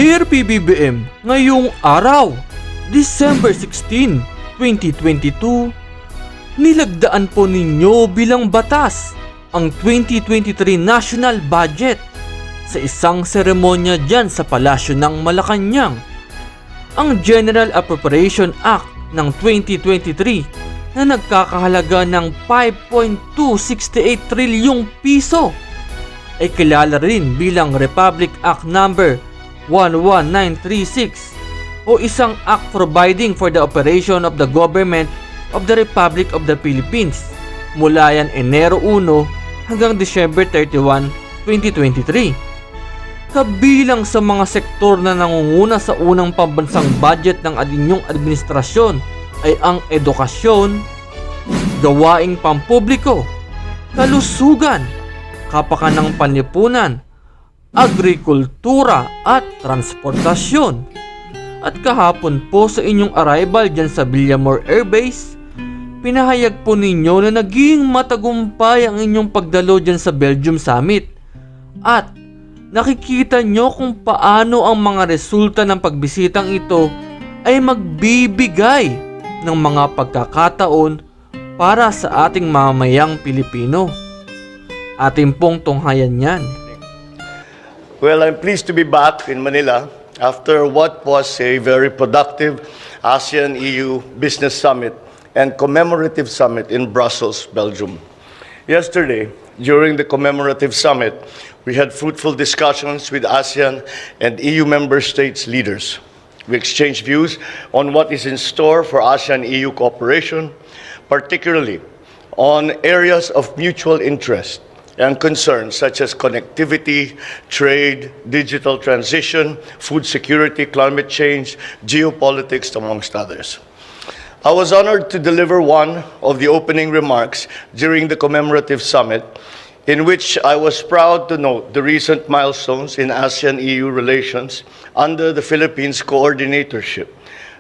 Dear PBBM, ngayong araw, December 16, 2022, nilagdaan po ninyo bilang batas ang 2023 National Budget sa isang seremonya dyan sa Palasyo ng Malacanang. Ang General Appropriation Act ng 2023 na nagkakahalaga ng 5.268 trilyong piso ay kilala rin bilang Republic Act No. 11936 o isang act providing for the operation of the government of the Republic of the Philippines mula yan Enero 1 hanggang December 31, 2023. Kabilang sa mga sektor na nangunguna sa unang pambansang budget ng inyong administrasyon ay ang edukasyon, gawaing pampubliko, kalusugan, kapakanang panlipunan, agrikultura at transportasyon. At kahapon po sa inyong arrival dyan sa Villamor Air Base, pinahayag po ninyo na naging matagumpay ang inyong pagdalo dyan sa Belgium Summit. At nakikita nyo kung paano ang mga resulta ng pagbisitang ito ay magbibigay ng mga pagkakataon para sa ating mamamayang Pilipino. Ating pong tunghayan yan. Well, I'm pleased to be back in Manila after what was a very productive ASEAN-EU Business Summit and Commemorative Summit in Brussels, Belgium. Yesterday, during the Commemorative Summit, we had fruitful discussions with ASEAN and EU member states leaders. We exchanged views on what is in store for ASEAN-EU cooperation, particularly on areas of mutual interest and concerns such as connectivity, trade, digital transition, food security, climate change, geopolitics, amongst others. I was honored to deliver one of the opening remarks during the commemorative summit, in which I was proud to note the recent milestones in ASEAN-EU relations under the Philippines coordinatorship,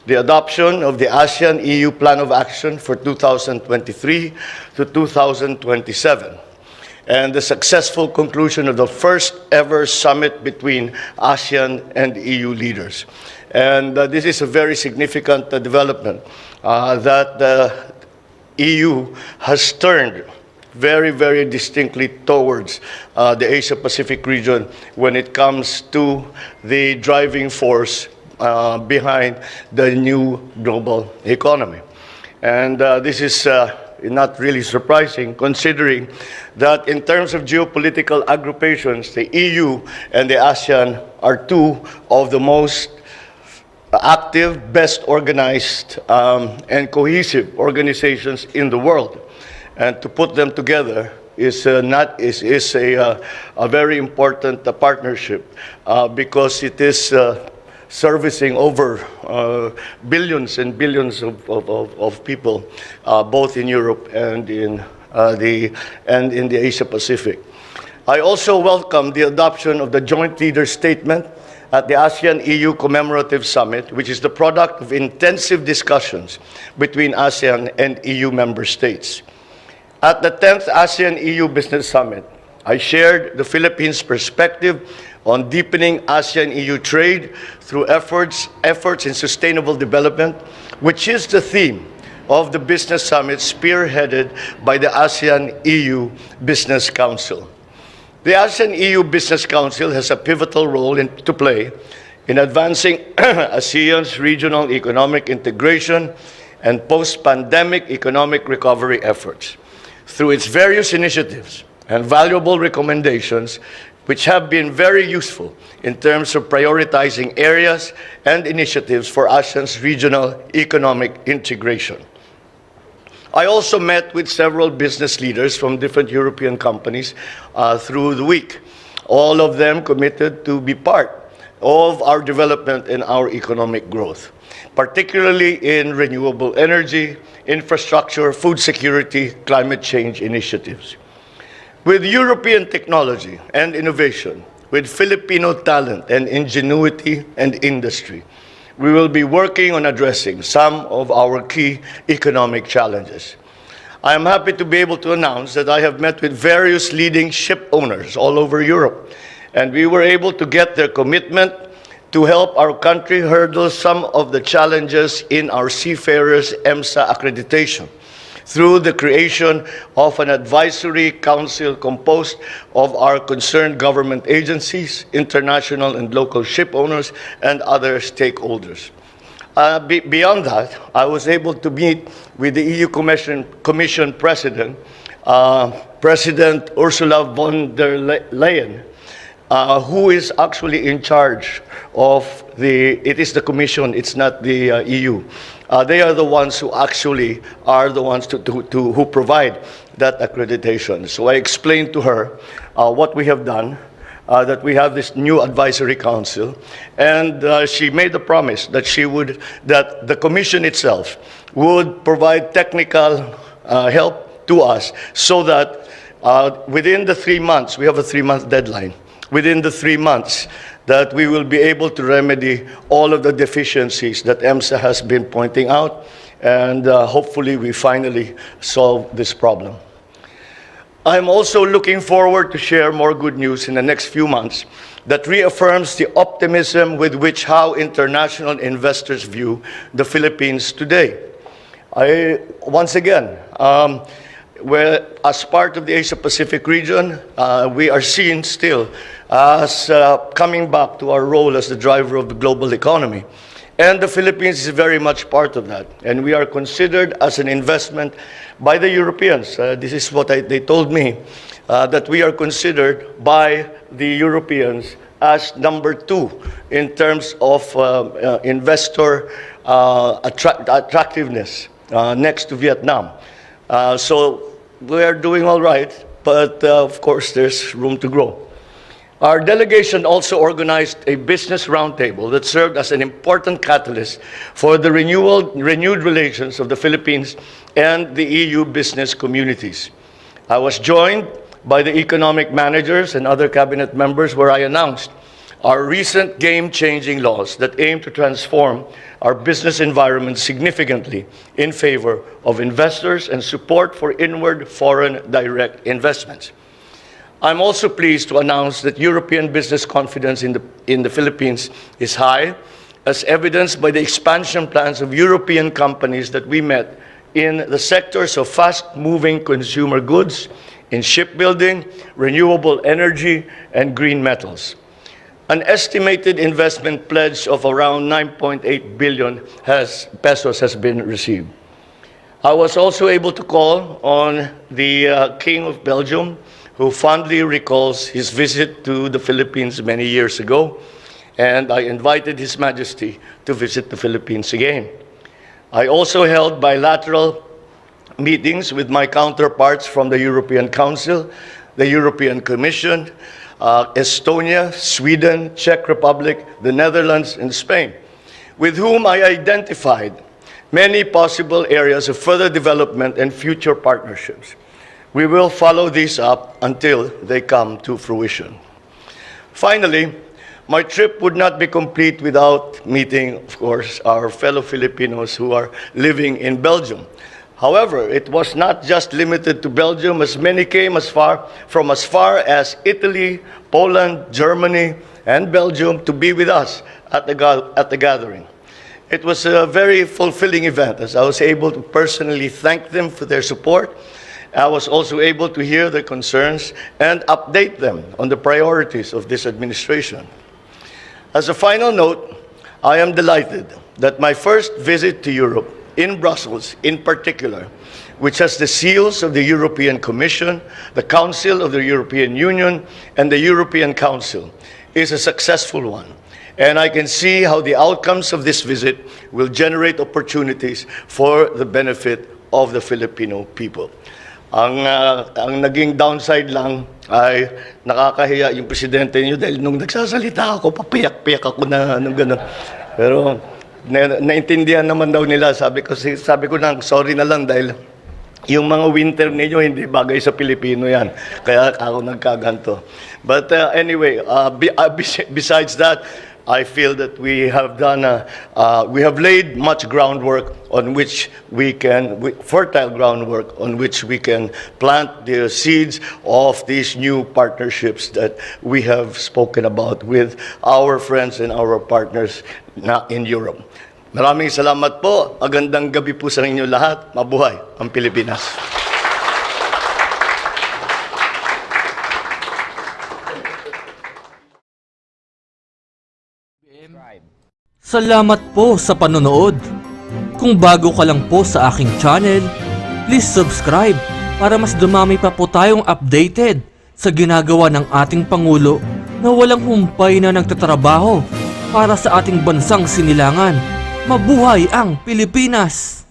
the adoption of the ASEAN-EU Plan of Action for 2023 to 2027, and the successful conclusion of the first ever summit between ASEAN and EU leaders. And this is a very significant development that the EU has turned very, very distinctly towards the Asia-Pacific region when it comes to the driving force behind the new global economy. And this is not really surprising, considering that in terms of geopolitical agrupations, the EU and the ASEAN are two of the most active, best organized, and cohesive organizations in the world. And to put them together is a very important partnership because it is servicing over billions and billions of people, both in Europe and in the Asia Pacific. I also welcome the adoption of the Joint Leaders Statement at the ASEAN-EU Commemorative Summit, which is the product of intensive discussions between ASEAN and EU member states. At the 10th ASEAN-EU Business Summit, I shared the Philippines' perspective on deepening ASEAN-EU trade through efforts in sustainable development, which is the theme of the Business Summit spearheaded by the ASEAN-EU Business Council. The ASEAN-EU Business Council has a pivotal role to play in advancing ASEAN's regional economic integration and post-pandemic economic recovery efforts. Through its various initiatives and valuable recommendations, which have been very useful in terms of prioritizing areas and initiatives for ASEAN's regional economic integration. I also met with several business leaders from different European companies through the week, all of them committed to be part of our development and our economic growth, particularly in renewable energy, infrastructure, food security, climate change initiatives. With European technology and innovation, with Filipino talent and ingenuity and industry, we will be working on addressing some of our key economic challenges. I am happy to be able to announce that I have met with various leading ship owners all over Europe, and we were able to get their commitment to help our country hurdle some of the challenges in our seafarers EMSA accreditation through the creation of an advisory council composed of our concerned government agencies, international and local ship owners, and other stakeholders. Beyond that, I was able to meet with the EU Commission President, President Ursula von der Leyen, who is actually in charge of it is the Commission, it's not the EU. They are the ones who actually are the ones who provide that accreditation. So I explained to her what we have done, that we have this new advisory council, and she made a promise that that the Commission itself would provide technical help to us so that within the 3 months, we have a 3-month deadline, within the 3 months, that we will be able to remedy all of the deficiencies that EMSA has been pointing out, and hopefully we finally solve this problem. I'm also looking forward to share more good news in the next few months that reaffirms the optimism with which how international investors view the Philippines today. Once again, as part of the Asia-Pacific region, we are seen still as coming back to our role as the driver of the global economy. And the Philippines is very much part of that. And we are considered as an investment by the Europeans. This is what they told me, that we are considered by the Europeans as number 2 in terms of investor attractiveness, next to Vietnam. So we are doing all right, but of course there's room to grow. Our delegation also organized a business roundtable that served as an important catalyst for the renewed relations of the Philippines and the EU business communities. I was joined by the economic managers and other cabinet members where I announced our recent game-changing laws that aim to transform our business environment significantly in favor of investors and support for inward foreign direct investments. I'm also pleased to announce that European business confidence in the Philippines is high, as evidenced by the expansion plans of European companies that we met in the sectors of fast-moving consumer goods, in shipbuilding, renewable energy, and green metals. An estimated investment pledge of around 9.8 billion pesos has been received. I was also able to call on the King of Belgium, who fondly recalls his visit to the Philippines many years ago, and I invited His Majesty to visit the Philippines again. I also held bilateral meetings with my counterparts from the European Council, the European Commission, Estonia, Sweden, Czech Republic, the Netherlands, and Spain, with whom I identified many possible areas of further development and future partnerships. We will follow these up until they come to fruition. Finally, my trip would not be complete without meeting, of course, our fellow Filipinos who are living in Belgium. However, it was not just limited to Belgium, as many came as far as Italy, Poland, Germany, and Belgium to be with us at the gathering. It was a very fulfilling event, as I was able to personally thank them for their support. I was also able to hear their concerns and update them on the priorities of this administration. As a final note, I am delighted that my first visit to Europe, in Brussels in particular, which has the seals of the European Commission, the Council of the European Union, and the European Council, is a successful one. And I can see how the outcomes of this visit will generate opportunities for the benefit of the Filipino people. Ang naging downside lang ay nakakahiya yung presidente niyo dahil nung nagsasalita ako, papiyak-piyak ako na gano'n. Pero naintindihan naman daw nila. Sabi ko na, sorry na lang dahil yung mga winter ninyo hindi bagay sa Pilipino yan. Kaya ako nagkaganto. But anyway, besides that, I feel that we have laid much groundwork on which fertile groundwork on which we can plant the seeds of these new partnerships that we have spoken about with our friends and our partners in Europe. Maraming salamat po. Magandang gabi po sa inyo lahat. Mabuhay ang Pilipinas. Salamat po sa panonood. Kung bago ka lang po sa aking channel, please subscribe para mas dumami pa po tayong updated sa ginagawa ng ating Pangulo na walang humpay na nagtatrabaho para sa ating bansang sinilangan. Mabuhay ang Pilipinas!